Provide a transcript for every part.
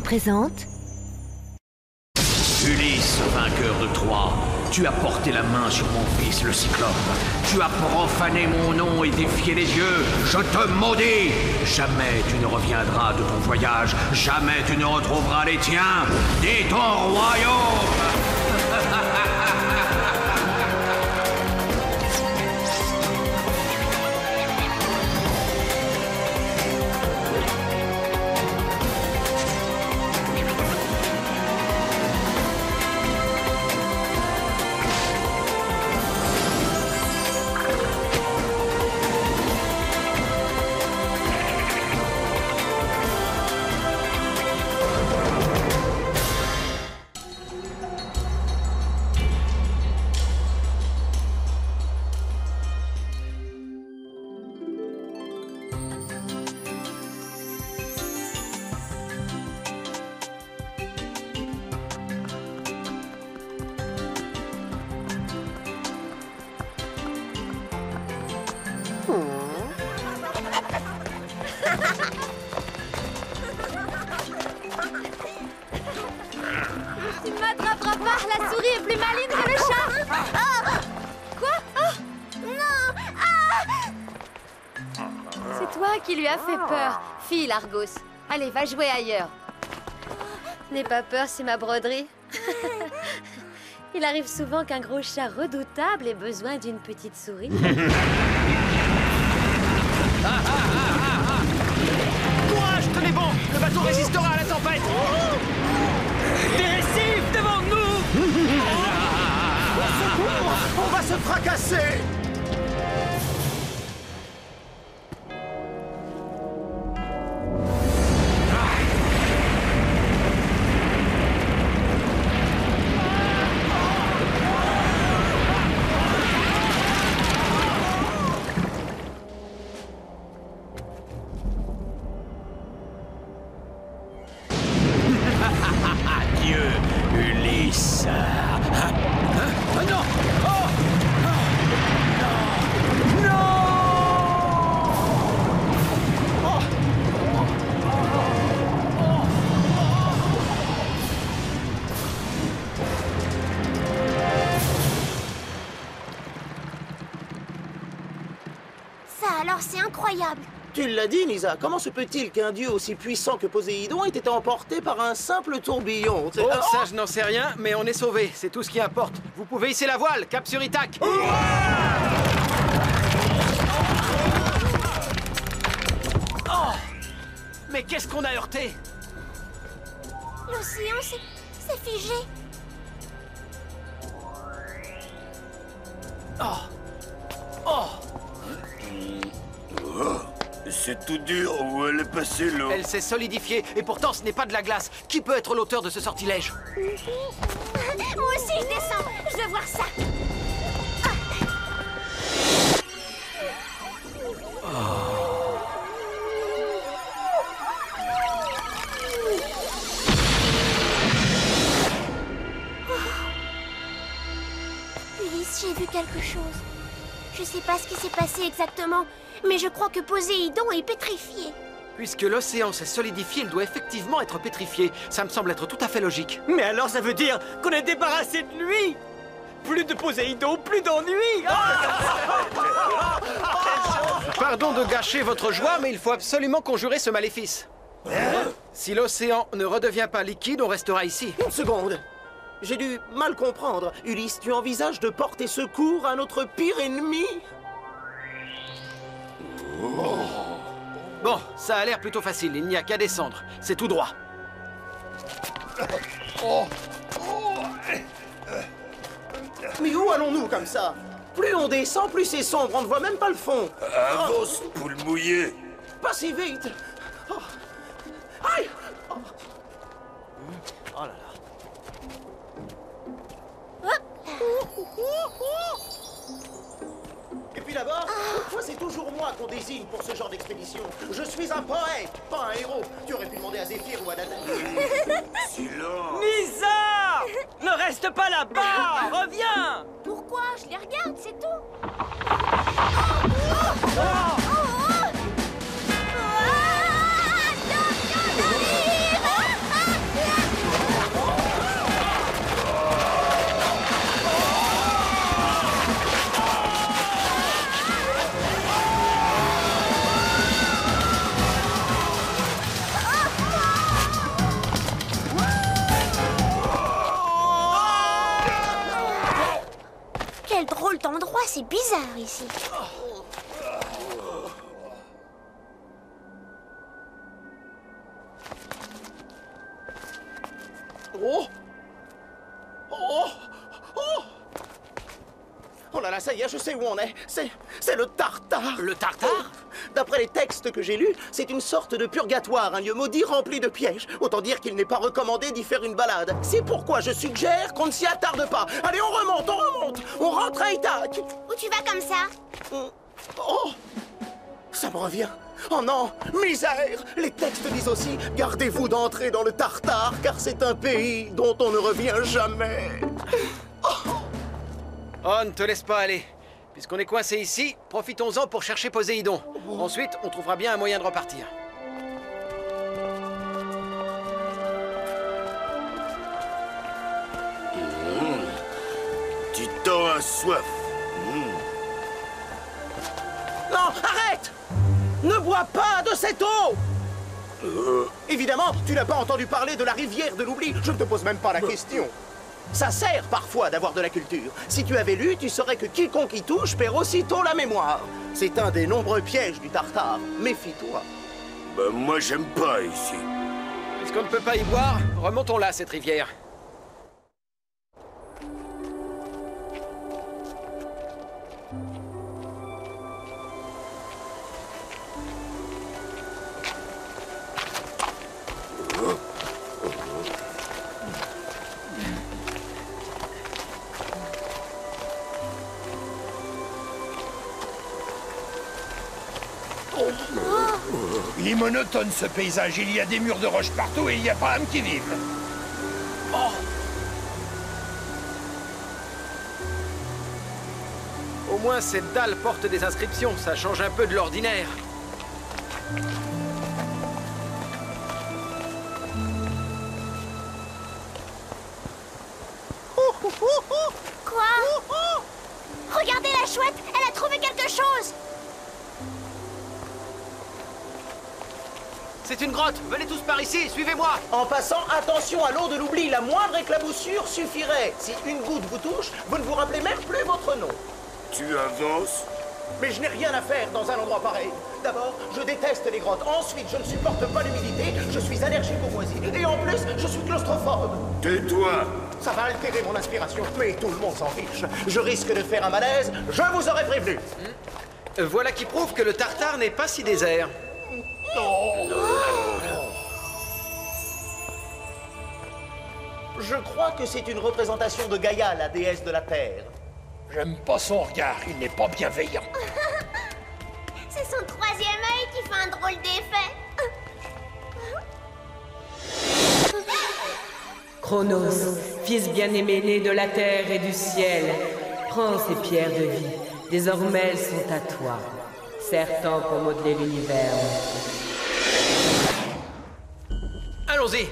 présente... Ulysse, vainqueur de Troie, tu as porté la main sur mon fils le Cyclope. Tu as profané mon nom et défié les dieux. Je te maudis. Jamais tu ne reviendras de ton voyage. Jamais tu ne retrouveras les tiens. Ni ton royaume. Tu ne m'attraperas pas. La souris est plus maligne que le chat. Quoi? Non. C'est toi qui lui as fait peur. File, Argos. Allez, va jouer ailleurs. N'aie pas peur, c'est ma broderie. Il arrive souvent qu'un gros chat redoutable ait besoin d'une petite souris. Courage, tenez bon. Le bateau résistera à la tempête. Des récifs devant nous. On va se fracasser. Adieu, Ulysse. Non. Ça alors, c'est incroyable. Tu l'as dit, Nisa, comment se peut-il qu'un dieu aussi puissant que Poséidon ait été emporté par un simple tourbillon? Oh, ça, je n'en sais rien, mais on est sauvés. C'est tout ce qui importe. Vous pouvez hisser la voile, cap sur Ithaque. Oh! Mais qu'est-ce qu'on a heurté? L'océan, c'est figé. C'est tout dur, où elle est passée l'eau. Elle s'est solidifiée, et pourtant ce n'est pas de la glace. Qui peut être l'auteur de ce sortilège? Moi aussi, je descends. Je veux voir ça. Ulysse, j'ai vu quelque chose. Je sais pas ce qui s'est passé exactement, mais je crois que Poséidon est pétrifié. Puisque l'océan s'est solidifié, il doit effectivement être pétrifié. Ça me semble être tout à fait logique. Mais alors ça veut dire qu'on est débarrassé de lui. Plus de Poséidon, plus d'ennui. Pardon de gâcher votre joie, mais il faut absolument conjurer ce maléfice. Si l'océan ne redevient pas liquide, on restera ici. Une seconde. J'ai dû mal comprendre. Ulysse, tu envisages de porter secours à notre pire ennemi? Bon, ça a l'air plutôt facile, il n'y a qu'à descendre. C'est tout droit. Mais où allons-nous comme ça? Plus on descend, plus c'est sombre, on ne voit même pas le fond. Avance, poule mouillée. Pas si vite. Oh. Aïe! Oh. Oh là là. Et puis d'abord, pourquoi c'est toujours moi qu'on désigne pour ce genre d'expédition? Je suis un poète, pas un héros. Tu aurais pu demander à Zéphyr ou à Nathalie. Silence. Nisa! Ne reste pas là-bas! Reviens! Pourquoi? Je les regarde, c'est tout. C'est bizarre ici. Oh! Oh! Oh! Oh là là, ça y est, je sais où on est. C'est le Tartare. Le Tartare? D'après les textes que j'ai lus, c'est une sorte de purgatoire, un lieu maudit rempli de pièges. Autant dire qu'il n'est pas recommandé d'y faire une balade. C'est pourquoi je suggère qu'on ne s'y attarde pas. Allez, on remonte, on rentre à Itaque. Où tu vas comme ça? Oh! Ça me revient. Oh non, misère! Les textes disent aussi, gardez-vous d'entrer dans le Tartare, car c'est un pays dont on ne revient jamais. Oh, ne te laisse pas aller. Puisqu'on est coincé ici, profitons-en pour chercher Poséidon. Ensuite, on trouvera bien un moyen de repartir. Titan a soif. Non, arrête! Ne bois pas de cette eau! Évidemment, tu n'as pas entendu parler de la rivière de l'oubli. Je ne te pose même pas la question. Ça sert parfois d'avoir de la culture. Si tu avais lu, tu saurais que quiconque y touche perd aussitôt la mémoire. C'est un des nombreux pièges du Tartare. Méfie-toi. Bah moi j'aime pas ici. Puisqu'on ne peut pas y boire, remontons là, cette rivière. Il est monotone ce paysage, il y a des murs de roche partout et il n'y a pas âme qui vive. Au moins, cette dalle porte des inscriptions, ça change un peu de l'ordinaire. Quoi? Regardez la chouette, elle a trouvé quelque chose. C'est une grotte, venez tous par ici, suivez-moi. En passant, attention à l'eau de l'oubli. La moindre éclaboussure suffirait. Si une goutte vous touche, vous ne vous rappelez même plus votre nom. Tu avances? Mais je n'ai rien à faire dans un endroit pareil. D'abord, je déteste les grottes. Ensuite, je ne supporte pas l'humidité. Je suis allergique aux moisies. Et en plus, je suis claustrophobe. Tais-toi! Ça va altérer mon inspiration. Mais tout le monde s'en fiche. Je risque de faire un malaise. Je vous aurais prévenu. Voilà qui prouve que le Tartare n'est pas si désert. Je crois que c'est une représentation de Gaïa, la déesse de la Terre. J'aime pas son regard, il n'est pas bienveillant. C'est son troisième œil qui fait un drôle d'effet. Chronos, fils bien-aimé né de la terre et du ciel, prends ces pierres de vie. Désormais, elles sont à toi. Serre-t'en pour modeler l'univers. Allons-y.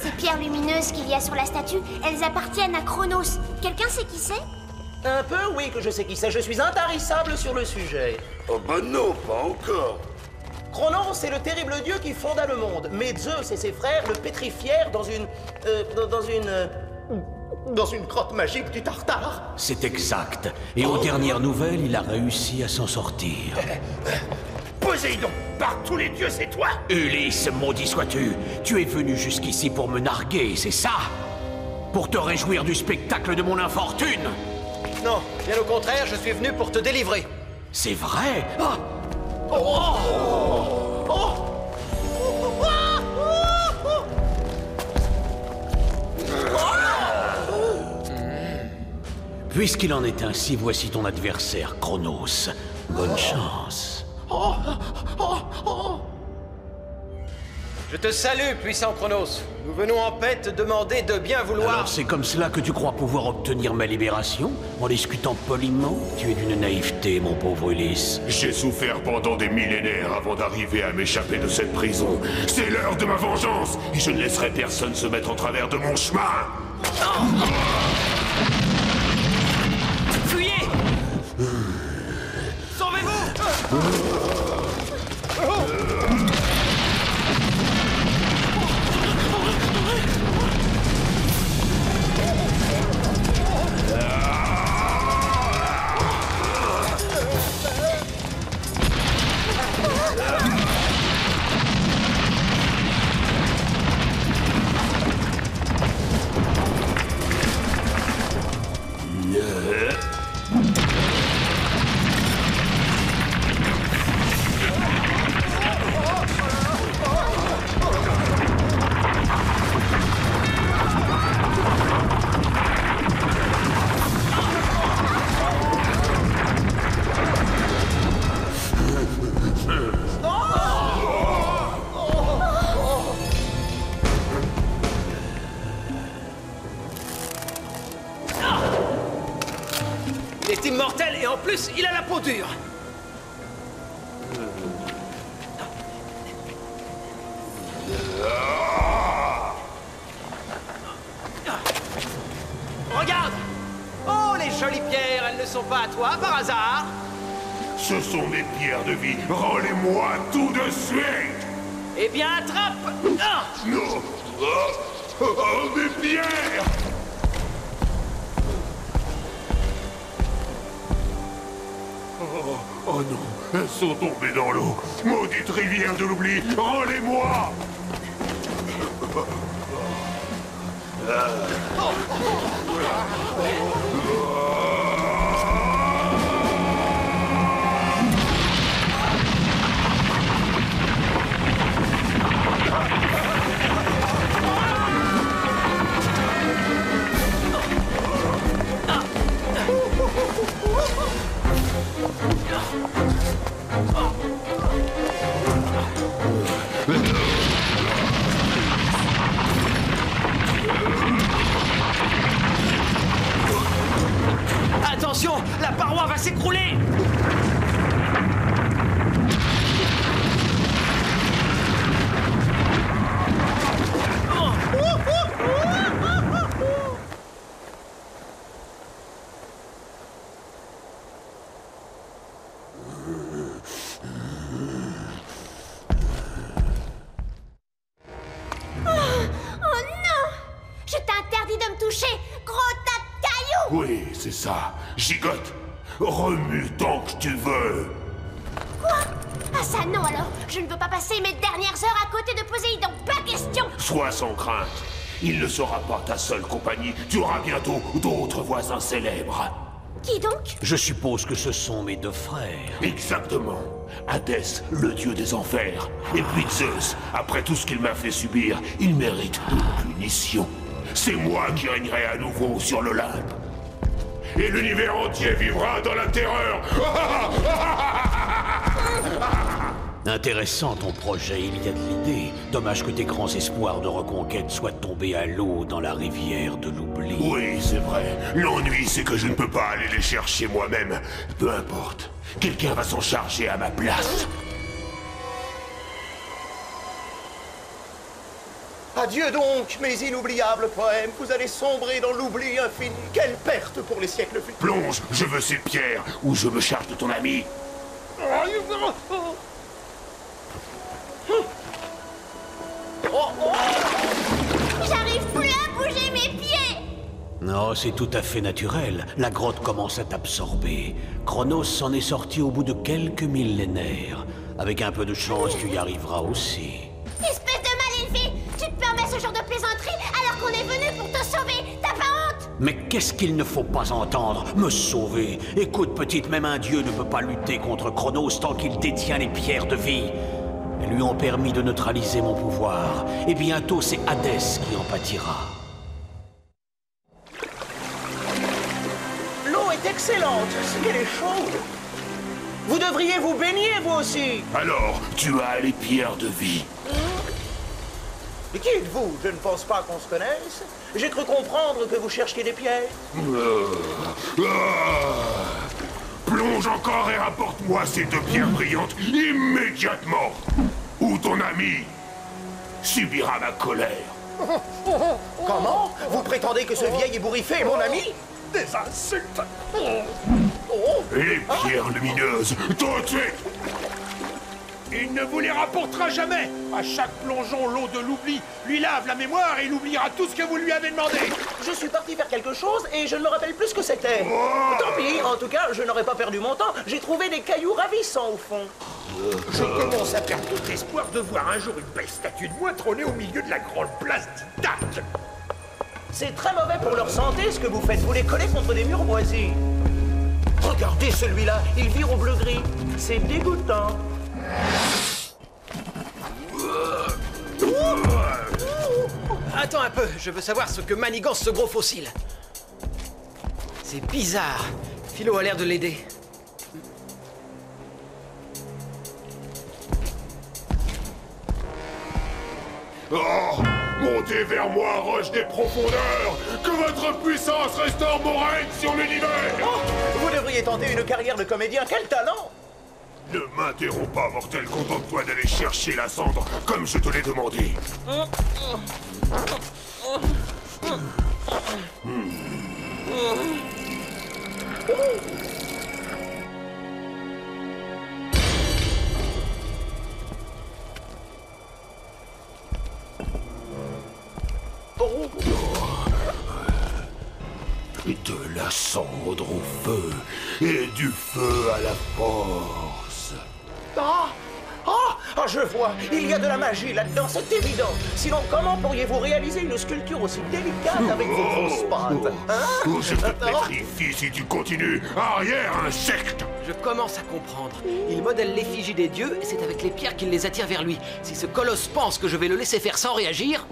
Ces pierres lumineuses qu'il y a sur la statue, elles appartiennent à Chronos. Quelqu'un sait qui c'est? Un peu, oui, que je sais qui c'est. Je suis intarissable sur le sujet. Oh bah non, pas encore. Chronos, c'est le terrible dieu qui fonda le monde. Mais Zeus et ses frères le pétrifièrent dans une grotte magique du Tartare. C'est exact. Et aux dernières nouvelles, il a réussi à s'en sortir. Poséidon, par tous les dieux, c'est toi! Ulysse, maudit sois-tu, tu es venu jusqu'ici pour me narguer, c'est ça? Pour te réjouir du spectacle de mon infortune? Non, bien au contraire, je suis venu pour te délivrer. C'est vrai? Ah! Puisqu'il en est ainsi, voici ton adversaire, Chronos. Bonne chance. Je te salue, puissant Chronos. Nous venons en paix te demander de bien vouloir... Alors c'est comme cela que tu crois pouvoir obtenir ma libération? En discutant poliment? Tu es d'une naïveté, mon pauvre Ulysse. J'ai souffert pendant des millénaires avant d'arriver à m'échapper de cette prison. C'est l'heure de ma vengeance, et je ne laisserai personne se mettre en travers de mon chemin. Il est immortel et en plus, il a la peau dure. Regarde! Oh, les jolies pierres, elles ne sont pas à toi par hasard? Ce sont mes pierres de vie. Rends-les-moi tout de suite! Eh bien, attrape! Ah! Non! Mes pierres! Oh non, elles sont tombées dans l'eau. Maudite rivière de l'oubli, rends-les-moi! Attention, la paroi va s'écrouler! Oui, c'est ça. Gigote, remue tant que tu veux. Quoi? Ah ça non alors. Je ne veux pas passer mes dernières heures à côté de Poséidon. Pas question. Sois sans crainte. Il ne sera pas ta seule compagnie. Tu auras bientôt d'autres voisins célèbres. Qui donc? Je suppose que ce sont mes deux frères. Exactement. Hadès, le dieu des enfers. Et puis Zeus, après tout ce qu'il m'a fait subir, il mérite une punition. C'est moi qui régnerai à nouveau sur l'Olympe. Et l'univers entier vivra dans la terreur. Intéressant ton projet, il y a de l'idée. Dommage que tes grands espoirs de reconquête soient tombés à l'eau dans la rivière de l'oubli. Oui, c'est vrai. L'ennui, c'est que je ne peux pas aller les chercher moi-même. Peu importe. Quelqu'un va s'en charger à ma place. Adieu donc, mes inoubliables poèmes. Vous allez sombrer dans l'oubli infini. Quelle perte pour les siècles futurs. Plonge, je veux ces pierres, ou je me charge de ton ami. J'arrive plus à bouger mes pieds. Non, c'est tout à fait naturel. La grotte commence à t'absorber. Chronos s'en est sorti au bout de quelques millénaires. Avec un peu de chance, tu y arriveras aussi. Espèce de maléfique. Tu te permets ce genre de plaisanterie alors qu'on est venu pour te sauver. T'as pas honte? Mais qu'est-ce qu'il ne faut pas entendre? Me sauver. Écoute, petite, même un dieu ne peut pas lutter contre Chronos tant qu'il détient les pierres de vie. Elles lui ont permis de neutraliser mon pouvoir. Et bientôt, c'est Hadès qui en pâtira. L'eau est excellente. C'est qu'elle est chaude. Vous devriez vous baigner, vous aussi. Alors, tu as les pierres de vie. Mais qui êtes-vous? Je ne pense pas qu'on se connaisse. J'ai cru comprendre que vous cherchiez des pierres. Plonge encore et rapporte-moi ces deux pierres brillantes immédiatement. Ou ton ami subira ma colère. Comment? Vous prétendez que ce vieil ébouriffé est mon ami? Des insultes. Les pierres lumineuses, tout de suite. ne vous les rapportera jamais. À chaque plongeon, l'eau de l'oubli lui lave la mémoire et il oubliera tout ce que vous lui avez demandé. Je suis parti faire quelque chose et je ne me rappelle plus ce que c'était. Tant pis, en tout cas, je n'aurais pas perdu mon temps. J'ai trouvé des cailloux ravissants au fond. Je commence à perdre tout espoir de voir un jour une belle statue de moi trôner au milieu de la grande place d'Ithaque. C'est très mauvais pour leur santé ce que vous faites. Vous les collez contre des murs moisis. Regardez celui-là, il vire au bleu-gris. C'est dégoûtant. Attends un peu, je veux savoir ce que manigance ce gros fossile. C'est bizarre. Philo a l'air de l'aider. Oh! Montez vers moi, roche des profondeurs! Que votre puissance restaure mon règne sur l'univers! Oh, vous devriez tenter une carrière de comédien. Quel talent! Ne m'interromps pas, mortel, contente-toi d'aller chercher la cendre, comme je te l'ai demandé. De la cendre au feu et du feu à la force. Je vois, il y a de la magie là-dedans, c'est évident. Sinon, comment pourriez-vous réaliser une sculpture aussi délicate avec vos grosses pattes, hein? Je te pétrifie si tu continues. Arrière, insecte! Je commence à comprendre. Il modèle l'effigie des dieux et c'est avec les pierres qu'il les attire vers lui. Si ce colosse pense que je vais le laisser faire sans réagir...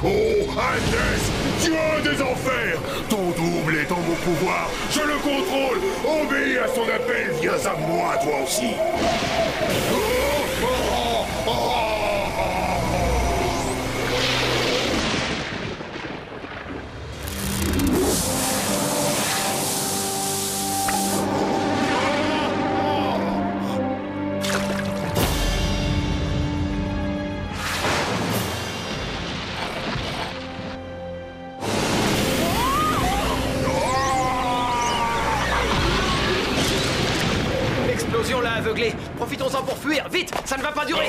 Oh, Hadès, dieu des enfers! Ton double est en mon pouvoir, je le contrôle! Obéis à son appel, viens à moi, toi aussi! L'explosion l'a aveuglé. Profitons-en pour fuir. Vite, ça ne va pas durer.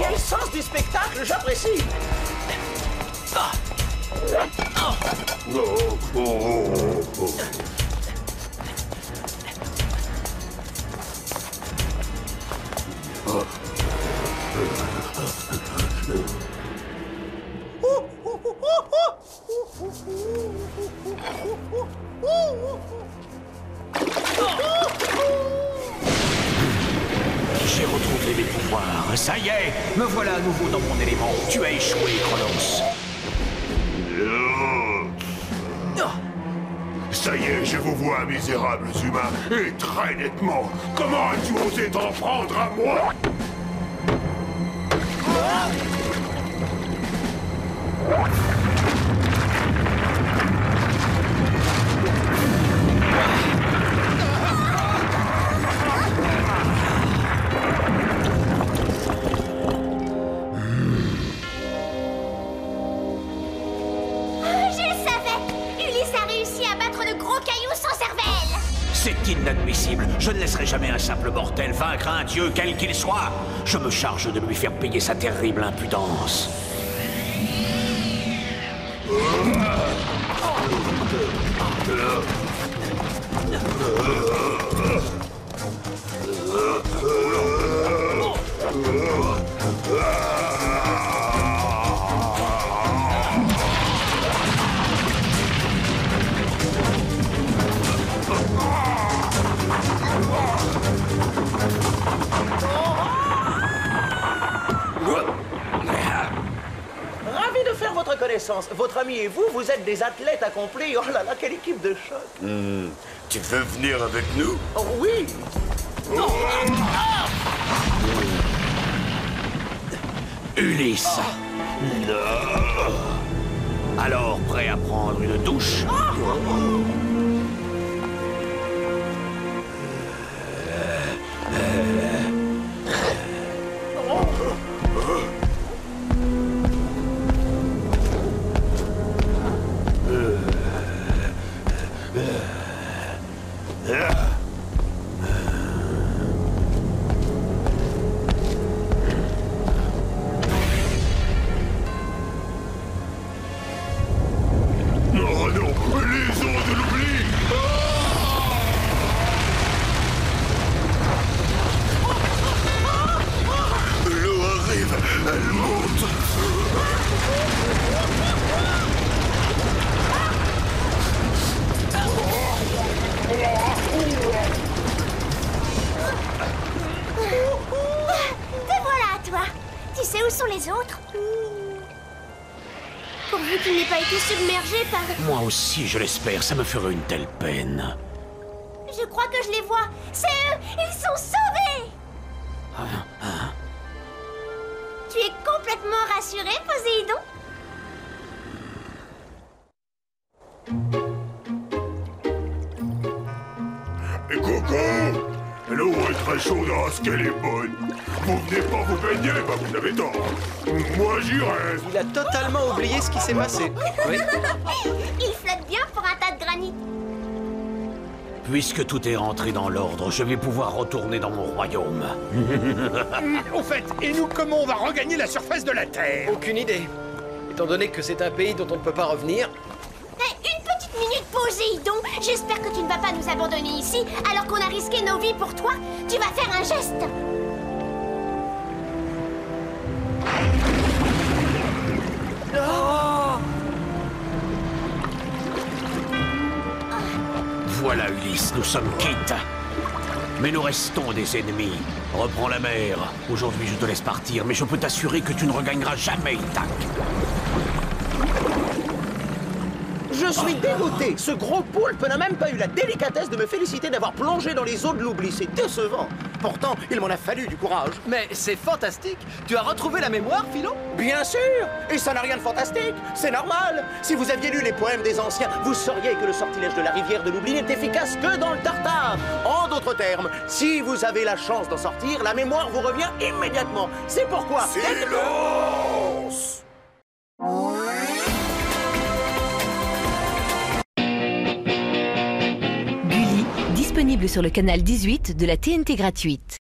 Quel sens du spectacle, j'apprécie. J'ai retrouvé mes pouvoirs. Ça y est, me voilà à nouveau dans mon élément. Tu as échoué, Chronos. Ça y est, je vous vois, misérables humains, et très nettement. Comment as-tu osé t'en prendre à moi? C'est inadmissible. Je ne laisserai jamais un simple mortel vaincre un dieu quel qu'il soit. Je me charge de lui faire payer sa terrible impudence. Ravi de faire votre connaissance. Votre ami et vous, vous êtes des athlètes accomplis. Oh là là, quelle équipe de choc. Tu veux venir avec nous? Oh oui. Ulysse. Alors, prêt à prendre une douche? sais où sont les autres. Pourvu qu'il n'ait pas été submergé par... Moi aussi, je l'espère. Ça me ferait une telle peine. Je crois que je les vois. C'est eux. Ils sont sauvés. Tu es complètement rassuré, Poséidon? Et Coco! L'eau est très chaude, qu'elle est bonne. Vous venez pas vous baigner, bah vous avez tort. Moi j'irai. Il a totalement oublié ce qui s'est passé. Oui. Il flotte bien pour un tas de granit. Puisque tout est rentré dans l'ordre, je vais pouvoir retourner dans mon royaume. Au fait, et nous, comment on va regagner la surface de la Terre? Aucune idée. Étant donné que c'est un pays dont on ne peut pas revenir. Une petite minute, Poséidon. J'espère que tu ne vas pas nous abandonner ici alors qu'on a risqué nos vies pour toi. Tu vas faire un geste. Voilà, Ulysse, nous sommes quittes. Mais nous restons des ennemis. Reprends la mer. Aujourd'hui, je te laisse partir, mais je peux t'assurer que tu ne regagneras jamais Ithaque. Je suis dégoûté. Ce gros poulpe n'a même pas eu la délicatesse de me féliciter d'avoir plongé dans les eaux de l'oubli. C'est décevant. Pourtant, il m'en a fallu du courage. Mais c'est fantastique. Tu as retrouvé la mémoire, Philo? Bien sûr. Et ça n'a rien de fantastique. C'est normal. Si vous aviez lu les poèmes des anciens, vous sauriez que le sortilège de la rivière de l'oubli n'est efficace que dans le tartare. En d'autres termes, si vous avez la chance d'en sortir, la mémoire vous revient immédiatement. C'est pourquoi... Silence! Gulli, disponible sur le canal 18 de la TNT gratuite.